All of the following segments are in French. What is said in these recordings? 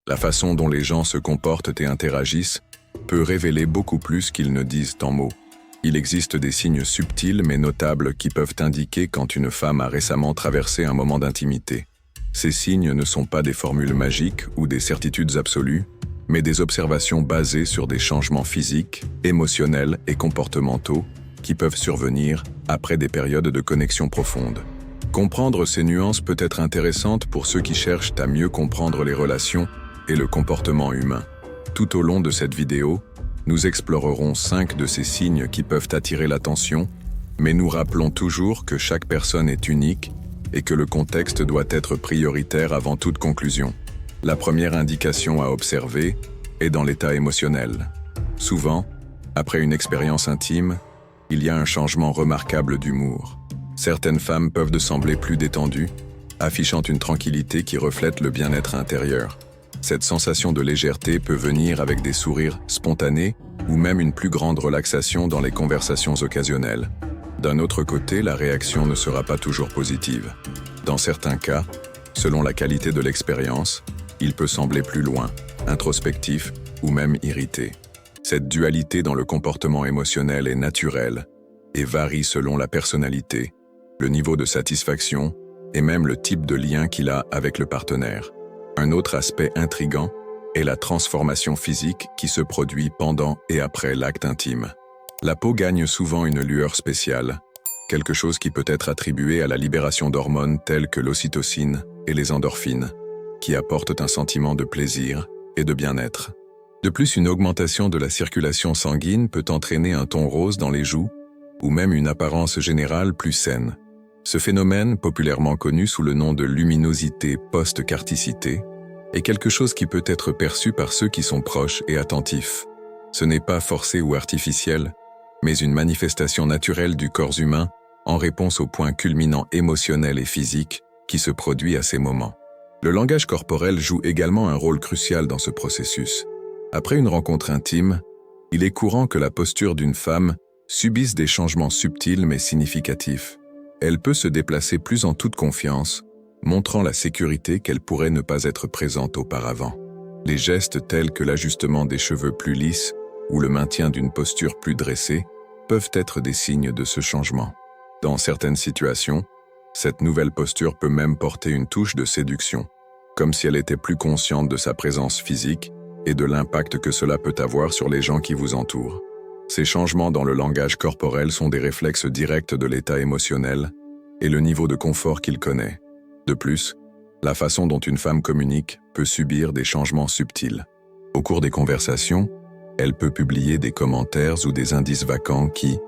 La façon dont les gens se comportent et interagissent peut révéler beaucoup plus qu'ils ne disent en mots. Il existe des signes subtils mais notables qui peuvent indiquer quand une femme a récemment traversé un moment d'intimité. Ces signes ne sont pas des formules magiques ou des certitudes absolues, mais des observations basées sur des changements physiques, émotionnels et comportementaux qui peuvent survenir après des périodes de connexion profonde. Comprendre ces nuances peut être intéressante pour ceux qui cherchent à mieux comprendre les relations et le comportement humain. Tout au long de cette vidéo, nous explorerons 5 de ces signes qui peuvent attirer l'attention, mais nous rappelons toujours que chaque personne est unique et que le contexte doit être prioritaire avant toute conclusion. La première indication à observer est dans l'état émotionnel. Souvent, après une expérience intime, il y a un changement remarquable d'humour. Certaines femmes peuvent sembler plus détendues, affichant une tranquillité qui reflète le bien-être intérieur. Cette sensation de légèreté peut venir avec des sourires spontanés ou même une plus grande relaxation dans les conversations occasionnelles. D'un autre côté, la réaction ne sera pas toujours positive. Dans certains cas, selon la qualité de l'expérience, il peut sembler plus loin, introspectif ou même irrité. Cette dualité dans le comportement émotionnel est naturelle et varie selon la personnalité, le niveau de satisfaction et même le type de lien qu'il a avec le partenaire. Un autre aspect intrigant est la transformation physique qui se produit pendant et après l'acte intime. La peau gagne souvent une lueur spéciale, quelque chose qui peut être attribué à la libération d'hormones telles que l'ocytocine et les endorphines, qui apportent un sentiment de plaisir et de bien-être. De plus, une augmentation de la circulation sanguine peut entraîner un ton rose dans les joues ou même une apparence générale plus saine. Ce phénomène, populairement connu sous le nom de luminosité post-carticité, est quelque chose qui peut être perçu par ceux qui sont proches et attentifs. Ce n'est pas forcé ou artificiel, mais une manifestation naturelle du corps humain en réponse au point culminant émotionnel et physique qui se produit à ces moments. Le langage corporel joue également un rôle crucial dans ce processus. Après une rencontre intime, il est courant que la posture d'une femme subisse des changements subtils mais significatifs. Elle peut se déplacer plus en toute confiance, montrant la sécurité qu'elle pourrait ne pas être présente auparavant. Les gestes tels que l'ajustement des cheveux plus lisses ou le maintien d'une posture plus dressée peuvent être des signes de ce changement. Dans certaines situations, cette nouvelle posture peut même porter une touche de séduction, comme si elle était plus consciente de sa présence physique et de l'impact que cela peut avoir sur les gens qui vous entourent. Ces changements dans le langage corporel sont des réflexes directs de l'état émotionnel et le niveau de confort qu'il connaît. De plus, la façon dont une femme communique peut subir des changements subtils. Au cours des conversations, elle peut publier des commentaires ou des indices vacants qui,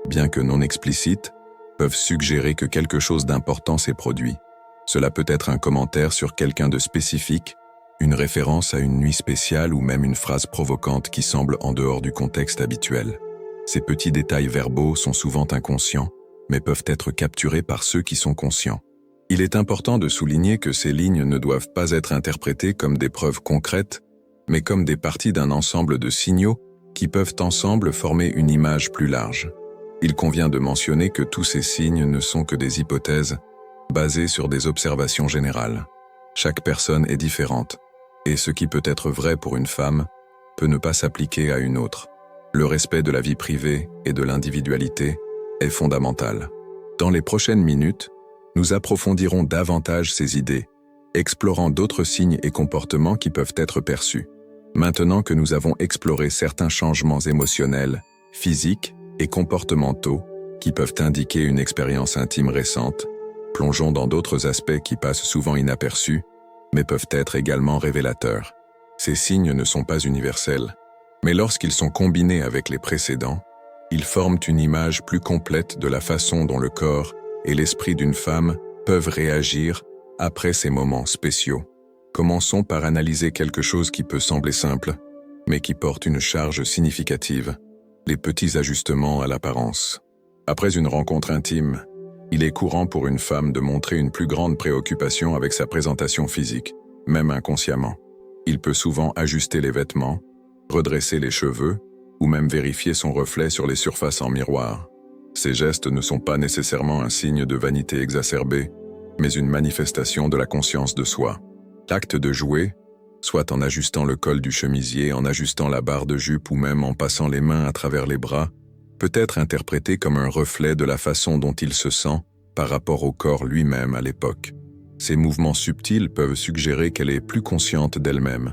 bien que non explicites, peuvent suggérer que quelque chose d'important s'est produit. Cela peut être un commentaire sur quelqu'un de spécifique, une référence à une nuit spéciale ou même une phrase provocante qui semble en dehors du contexte habituel. Ces petits détails verbaux sont souvent inconscients, mais peuvent être capturés par ceux qui sont conscients. Il est important de souligner que ces lignes ne doivent pas être interprétées comme des preuves concrètes, mais comme des parties d'un ensemble de signaux qui peuvent ensemble former une image plus large. Il convient de mentionner que tous ces signes ne sont que des hypothèses basées sur des observations générales. Chaque personne est différente, et ce qui peut être vrai pour une femme peut ne pas s'appliquer à une autre. Le respect de la vie privée et de l'individualité est fondamental. Dans les prochaines minutes, nous approfondirons davantage ces idées, explorant d'autres signes et comportements qui peuvent être perçus. Maintenant que nous avons exploré certains changements émotionnels, physiques et comportementaux qui peuvent indiquer une expérience intime récente, plongeons dans d'autres aspects qui passent souvent inaperçus, mais peuvent être également révélateurs. Ces signes ne sont pas universels, mais lorsqu'ils sont combinés avec les précédents, ils forment une image plus complète de la façon dont le corps et l'esprit d'une femme peuvent réagir après ces moments spéciaux. Commençons par analyser quelque chose qui peut sembler simple, mais qui porte une charge significative, les petits ajustements à l'apparence. Après une rencontre intime, il est courant pour une femme de montrer une plus grande préoccupation avec sa présentation physique, même inconsciemment. Il peut souvent ajuster les vêtements, redresser les cheveux, ou même vérifier son reflet sur les surfaces en miroir. Ces gestes ne sont pas nécessairement un signe de vanité exacerbée, mais une manifestation de la conscience de soi. L'acte de jouer, soit en ajustant le col du chemisier, en ajustant la barre de jupe ou même en passant les mains à travers les bras, peut être interprété comme un reflet de la façon dont il se sent par rapport au corps lui-même à l'époque. Ces mouvements subtils peuvent suggérer qu'elle est plus consciente d'elle-même,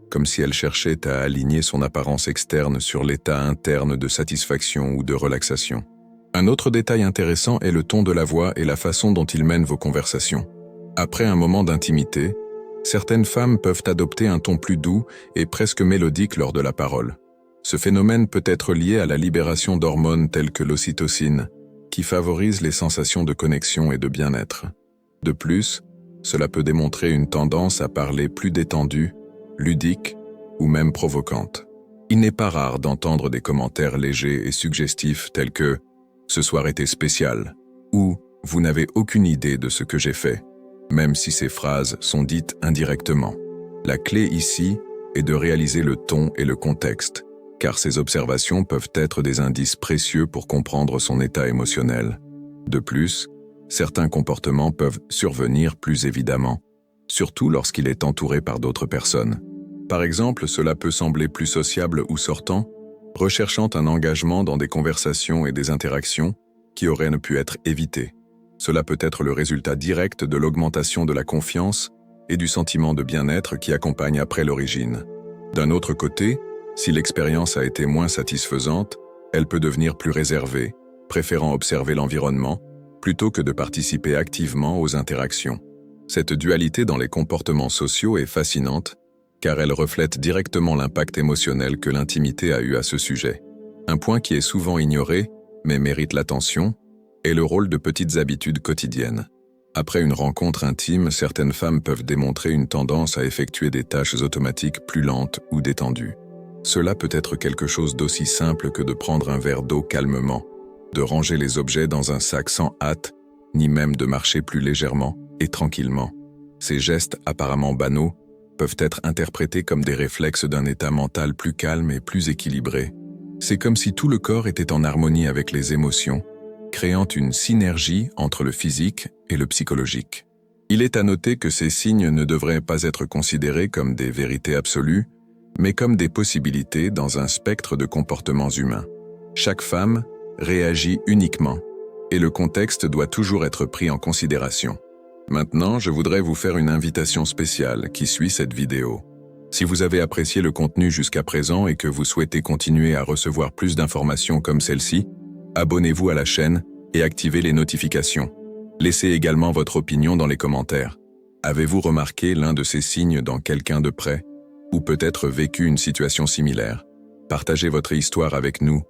comme si elle cherchait à aligner son apparence externe sur l'état interne de satisfaction ou de relaxation. Un autre détail intéressant est le ton de la voix et la façon dont il mène vos conversations. Après un moment d'intimité, certaines femmes peuvent adopter un ton plus doux et presque mélodique lors de la parole. Ce phénomène peut être lié à la libération d'hormones telles que l'ocytocine, qui favorisent les sensations de connexion et de bien-être. De plus, cela peut démontrer une tendance à parler plus détendue, ludique ou même provocante. Il n'est pas rare d'entendre des commentaires légers et suggestifs tels que « ce soir était spécial » ou « vous n'avez aucune idée de ce que j'ai fait », même si ces phrases sont dites indirectement. La clé ici est de réaliser le ton et le contexte, car ces observations peuvent être des indices précieux pour comprendre son état émotionnel. De plus, certains comportements peuvent survenir plus évidemment, surtout lorsqu'il est entouré par d'autres personnes. Par exemple, cela peut sembler plus sociable ou sortant, recherchant un engagement dans des conversations et des interactions qui auraient pu être évitées. Cela peut être le résultat direct de l'augmentation de la confiance et du sentiment de bien-être qui accompagne après l'origine. D'un autre côté, si l'expérience a été moins satisfaisante, elle peut devenir plus réservée, préférant observer l'environnement plutôt que de participer activement aux interactions. Cette dualité dans les comportements sociaux est fascinante, car elle reflète directement l'impact émotionnel que l'intimité a eu à ce sujet. Un point qui est souvent ignoré, mais mérite l'attention, est le rôle de petites habitudes quotidiennes. Après une rencontre intime, certaines femmes peuvent démontrer une tendance à effectuer des tâches automatiques plus lentes ou détendues. Cela peut être quelque chose d'aussi simple que de prendre un verre d'eau calmement, de ranger les objets dans un sac sans hâte, ni même de marcher plus légèrement et tranquillement. Ces gestes apparemment banaux peuvent être interprétés comme des réflexes d'un état mental plus calme et plus équilibré. C'est comme si tout le corps était en harmonie avec les émotions, créant une synergie entre le physique et le psychologique. Il est à noter que ces signes ne devraient pas être considérés comme des vérités absolues, mais comme des possibilités dans un spectre de comportements humains. Chaque femme réagit uniquement, et le contexte doit toujours être pris en considération. Maintenant, je voudrais vous faire une invitation spéciale qui suit cette vidéo. Si vous avez apprécié le contenu jusqu'à présent et que vous souhaitez continuer à recevoir plus d'informations comme celle-ci, abonnez-vous à la chaîne et activez les notifications. Laissez également votre opinion dans les commentaires. Avez-vous remarqué l'un de ces signes dans quelqu'un de près, ou peut-être vécu une situation similaire? Partagez votre histoire avec nous.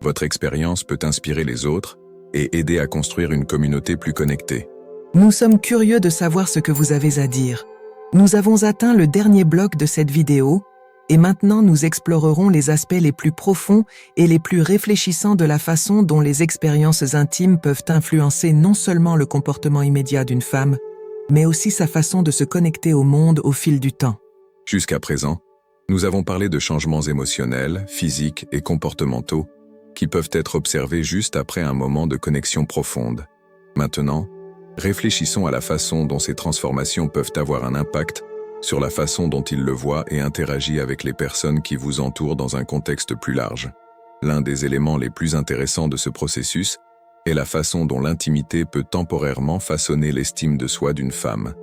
Votre expérience peut inspirer les autres et aider à construire une communauté plus connectée. Nous sommes curieux de savoir ce que vous avez à dire. Nous avons atteint le dernier bloc de cette vidéo et maintenant nous explorerons les aspects les plus profonds et les plus réfléchissants de la façon dont les expériences intimes peuvent influencer non seulement le comportement immédiat d'une femme, mais aussi sa façon de se connecter au monde au fil du temps. Jusqu'à présent, nous avons parlé de changements émotionnels, physiques et comportementaux qui peuvent être observés juste après un moment de connexion profonde. Maintenant, réfléchissons à la façon dont ces transformations peuvent avoir un impact sur la façon dont il le voit et interagit avec les personnes qui vous entourent dans un contexte plus large. L'un des éléments les plus intéressants de ce processus est la façon dont l'intimité peut temporairement façonner l'estime de soi d'une femme.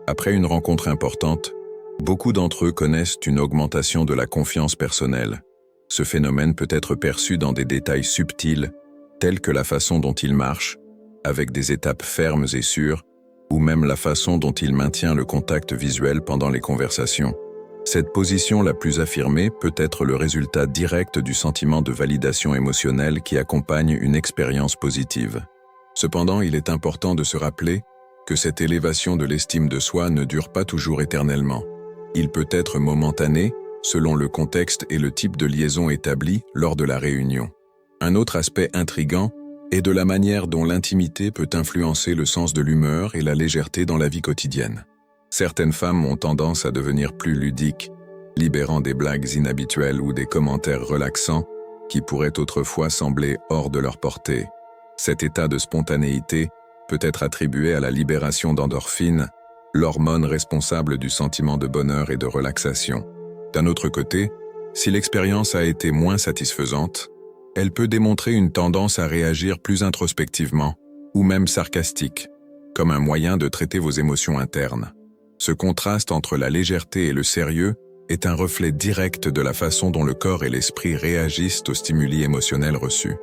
Après une rencontre importante, beaucoup d'entre eux connaissent une augmentation de la confiance personnelle. Ce phénomène peut être perçu dans des détails subtils, tels que la façon dont ils marchent, avec des étapes fermes et sûres, ou même la façon dont il maintient le contact visuel pendant les conversations. Cette position la plus affirmée peut être le résultat direct du sentiment de validation émotionnelle qui accompagne une expérience positive. Cependant, il est important de se rappeler que cette élévation de l'estime de soi ne dure pas toujours éternellement. Il peut être momentané, selon le contexte et le type de liaison établi lors de la réunion. Un autre aspect intriguant est de la manière dont l'intimité peut influencer le sens de l'humeur et la légèreté dans la vie quotidienne. Certaines femmes ont tendance à devenir plus ludiques, libérant des blagues inhabituelles ou des commentaires relaxants qui pourraient autrefois sembler hors de leur portée. Cet état de spontanéité peut être attribué à la libération d'endorphines, l'hormone responsable du sentiment de bonheur et de relaxation. D'un autre côté, si l'expérience a été moins satisfaisante, elle peut démontrer une tendance à réagir plus introspectivement, ou même sarcastique, comme un moyen de traiter vos émotions internes. Ce contraste entre la légèreté et le sérieux est un reflet direct de la façon dont le corps et l'esprit réagissent aux stimuli émotionnels reçus.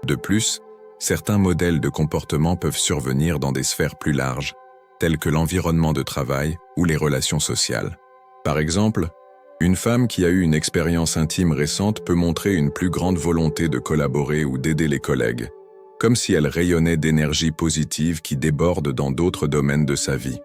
De plus, certains modèles de comportement peuvent survenir dans des sphères plus larges, telles que l'environnement de travail ou les relations sociales. Par exemple, une femme qui a eu une expérience intime récente peut montrer une plus grande volonté de collaborer ou d'aider les collègues, comme si elle rayonnait d'énergie positive qui déborde dans d'autres domaines de sa vie.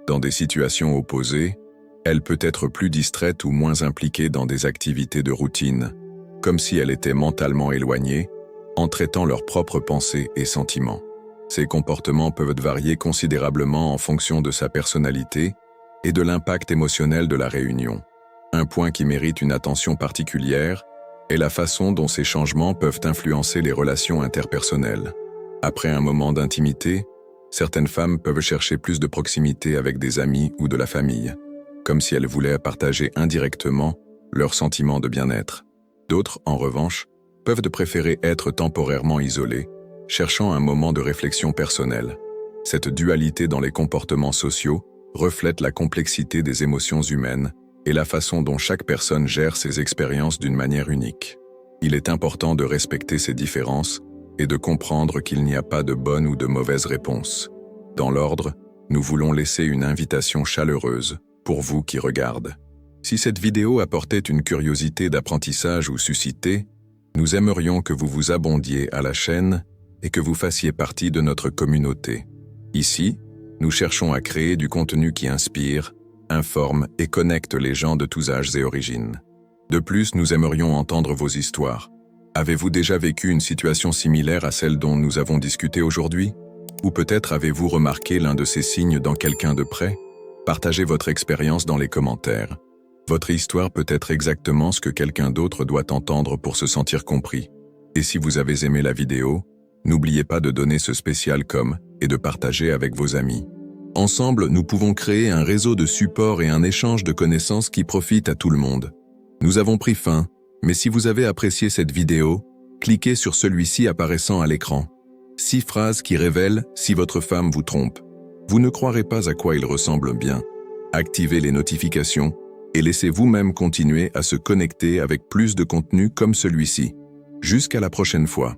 Dans des situations opposées, elle peut être plus distraite ou moins impliquée dans des activités de routine, comme si elle était mentalement éloignée, en traitant leurs propres pensées et sentiments. Ces comportements peuvent varier considérablement en fonction de sa personnalité et de l'impact émotionnel de la réunion. Un point qui mérite une attention particulière est la façon dont ces changements peuvent influencer les relations interpersonnelles. Après un moment d'intimité, certaines femmes peuvent chercher plus de proximité avec des amis ou de la famille, comme si elles voulaient partager indirectement leurs sentiments de bien-être. D'autres, en revanche, peuvent préférer être temporairement isolées, cherchant un moment de réflexion personnelle. Cette dualité dans les comportements sociaux reflète la complexité des émotions humaines et la façon dont chaque personne gère ses expériences d'une manière unique. Il est important de respecter ces différences et de comprendre qu'il n'y a pas de bonne ou de mauvaise réponse. Dans l'ordre, nous voulons laisser une invitation chaleureuse pour vous qui regardent. Si cette vidéo apportait une curiosité d'apprentissage ou suscitait, nous aimerions que vous vous abondiez à la chaîne et que vous fassiez partie de notre communauté. Ici, nous cherchons à créer du contenu qui inspire, informe et connecte les gens de tous âges et origines. De plus, nous aimerions entendre vos histoires. Avez-vous déjà vécu une situation similaire à celle dont nous avons discuté aujourd'hui? Ou peut-être avez-vous remarqué l'un de ces signes dans quelqu'un de près? Partagez votre expérience dans les commentaires. Votre histoire peut être exactement ce que quelqu'un d'autre doit entendre pour se sentir compris. Et si vous avez aimé la vidéo, n'oubliez pas de donner ce spécial comme et de partager avec vos amis. Ensemble, nous pouvons créer un réseau de support et un échange de connaissances qui profite à tout le monde. Nous avons pris fin, mais si vous avez apprécié cette vidéo, cliquez sur celui-ci apparaissant à l'écran. 6 phrases qui révèlent si votre femme vous trompe. Vous ne croirez pas à quoi il ressemble bien. Activez les notifications et laissez vous-même continuer à se connecter avec plus de contenu comme celui-ci. Jusqu'à la prochaine fois.